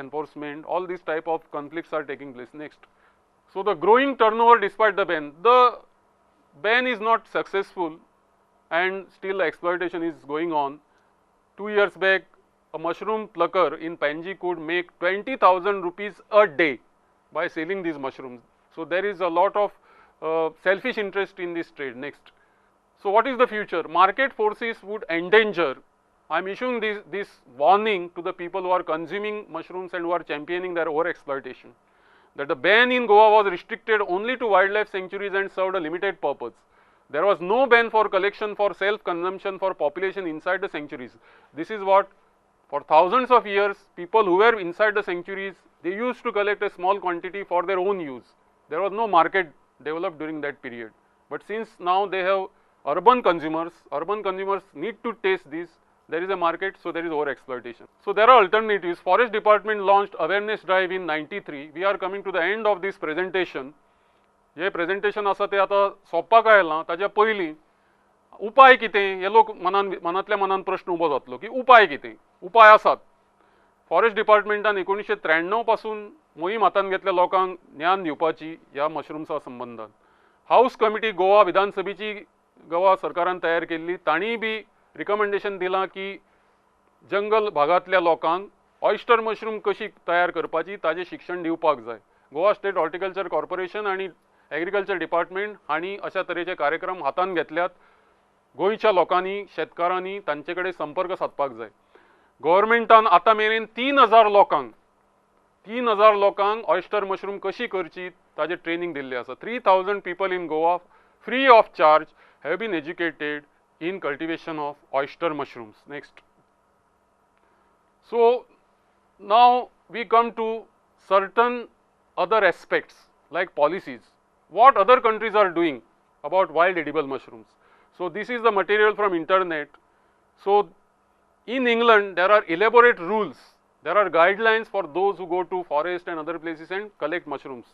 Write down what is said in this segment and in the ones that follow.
enforcement, all these type of conflicts are taking place. Next. So the growing turnover despite the ban is not successful and still exploitation is going on. 2 years back, a mushroom plucker in Panji could make 20,000 rupees a day by selling these mushrooms. So there is a lot of selfish interest in this trade. Next. So what is the future? Market forces would endanger. I am issuing this warning to the people who are consuming mushrooms and who are championing their overexploitation, that the ban in Goa was restricted only to wildlife sanctuaries and served a limited purpose. There was no ban for collection for self-consumption for population inside the sanctuaries. This is what, for thousands of years, people who were inside the sanctuaries, they used to collect a small quantity for their own use. There was no market developed during that period. But since now they have urban consumers need to taste this, there is a market, so there is overexploitation. So there are alternatives. Forest Department launched awareness drive in 93. We are coming to the end of this presentation. हे presentation आसा ते आता सोंपपाक आयलां, ताच्या पयलीं उपाय कितें हे लोक मनांतल्या मनान प्रश्न उबो जातलो की उपाय कितें. उपाय आसात. फॉरेस्ट डिपार्टमेंटान 1993 पासून मोहीम हातान घेतल्या लोकांक ज्ञान दिवपाची ह्या मशरूम्सा संबंधान. हाऊस कमिटी गोवा विधानसभेची गोवा सरकारान तयार केल्ली, तांणी बी रिकमेंडेशन दिलां की जंगल भागांतल्या लोकांक ऑयस्टर मशरूम कशी तयार करपाची ताजें शिक्षण दिवपाक जाय. गोवा स्टेट हॉर्टिकल्चर कॉर्पोरेशन आनी एग्रीकल्चर डिपार्टमेंट हांणी अशा तरेचे कार्यक्रम हातान घेतल्यात. गोंयच्या लोकांनी, शेतकारांनी तांचे कडेन संपर्क सादपाक जाय. गव्हर्मेंटान आतां मेरेन 3,000 लोकांक ऑयस्टर मशरूम कशी करची ताजें ट्रेनिंग दिल्लें आसा. 3,000 people in Goa free of charge have been educated in cultivation of oyster mushrooms. Next. So now we come to certain other aspects like policies. What other countries are doing about wild edible mushrooms? So this is the material from internet. So in England there are elaborate rules, there are guidelines for those who go to forest and other places and collect mushrooms,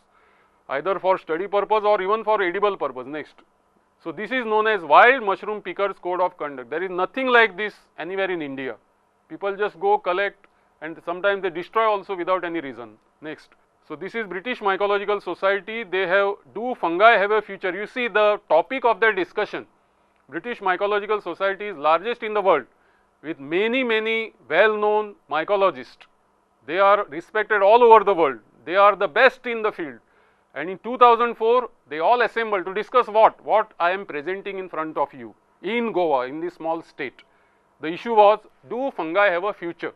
either for study purpose or even for edible purpose. Next. So this is known as Wild Mushroom Pickers Code of Conduct. There is nothing like this anywhere in India. People just go collect and sometimes they destroy also without any reason. Next. So this is British Mycological Society. They have, do fungi have a future? You see the topic of their discussion. British Mycological Society is largest in the world with many well-known mycologists. They are respected all over the world. They are the best in the field. And in 2004, they all assembled to discuss what I am presenting in front of you in Goa, in this small state. The issue was, do fungi have a future?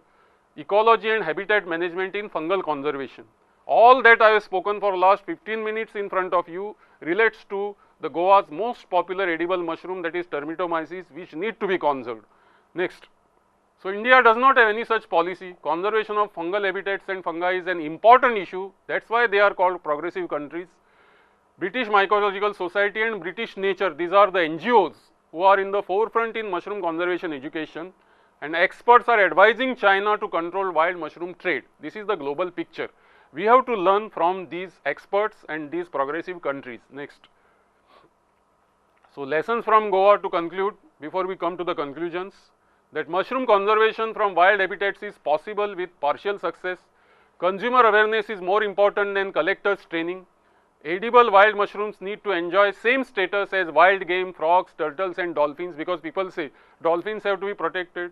Ecology and habitat management in fungal conservation. All that I have spoken for last 15 minutes in front of you relates to the Goa's most popular edible mushroom, that is Termitomyces, which need to be conserved. Next. So India does not have any such policy. Conservation of fungal habitats and fungi is an important issue. That's why they are called progressive countries. British Mycological Society and British Nature, these are the NGOs who are in the forefront in mushroom conservation education, and experts are advising China to control wild mushroom trade. This is the global picture. We have to learn from these experts and these progressive countries. Next. So lessons from Goa to conclude before we come to the conclusions, that mushroom conservation from wild habitats is possible with partial success. Consumer awareness is more important than collectors training. Edible wild mushrooms need to enjoy same status as wild game, frogs, turtles and dolphins, because people say dolphins have to be protected,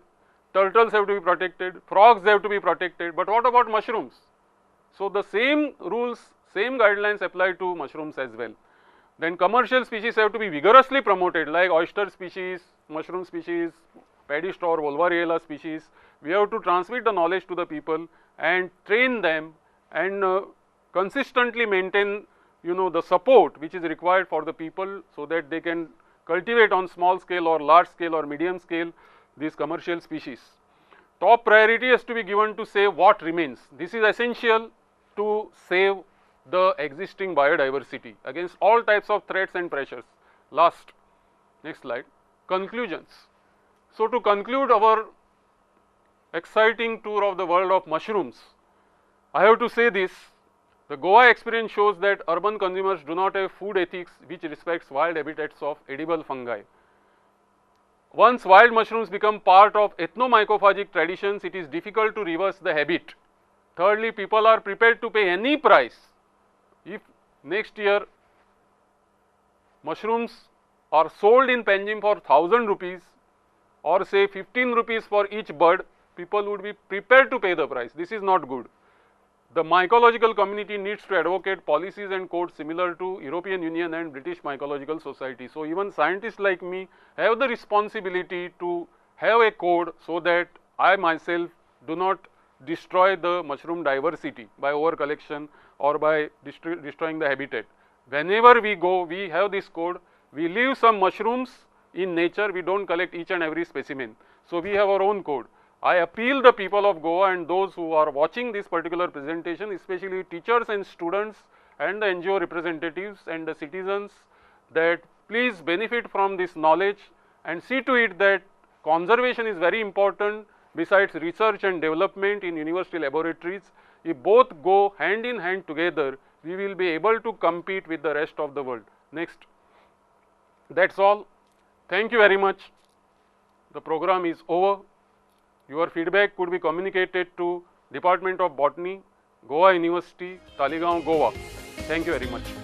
turtles have to be protected, frogs have to be protected, but what about mushrooms? So the same rules, same guidelines apply to mushrooms as well. Then commercial species have to be vigorously promoted, like oyster species, mushroom species, paddy straw, Wolvariella species. We have to transmit the knowledge to the people and train them and consistently maintain, the support which is required for the people so that they can cultivate on small scale or large scale or medium scale these commercial species. Top priority has to be given to save what remains. This is essential to save the existing biodiversity against all types of threats and pressures. Last, next slide, conclusions. So to conclude our exciting tour of the world of mushrooms, I have to say this: the Goa experience shows that urban consumers do not have food ethics which respects wild habitats of edible fungi. Once wild mushrooms become part of ethnomycophagic traditions, it is difficult to reverse the habit. Thirdly, people are prepared to pay any price if next year mushrooms are sold in Panjim for 1000 rupees or say 15 rupees for each bird, people would be prepared to pay the price. This is not good. The mycological community needs to advocate policies and codes similar to European Union and British Mycological Society. So, even scientists like me have the responsibility to have a code so that I myself do not destroy the mushroom diversity by over collection or by destroying the habitat. Whenever we go, we have this code, we leave some mushrooms in nature, we do not collect each and every specimen. So, we have our own code. I appeal the people of Goa and those who are watching this particular presentation, especially teachers and students and the NGO representatives and the citizens, that please benefit from this knowledge and see to it that conservation is very important besides research and development in university laboratories. If both go hand in hand together, we will be able to compete with the rest of the world. Next. That's all. Thank you very much. The program is over. Your feedback could be communicated to Department of Botany, Goa University, Talegaon, Goa. Thank you very much.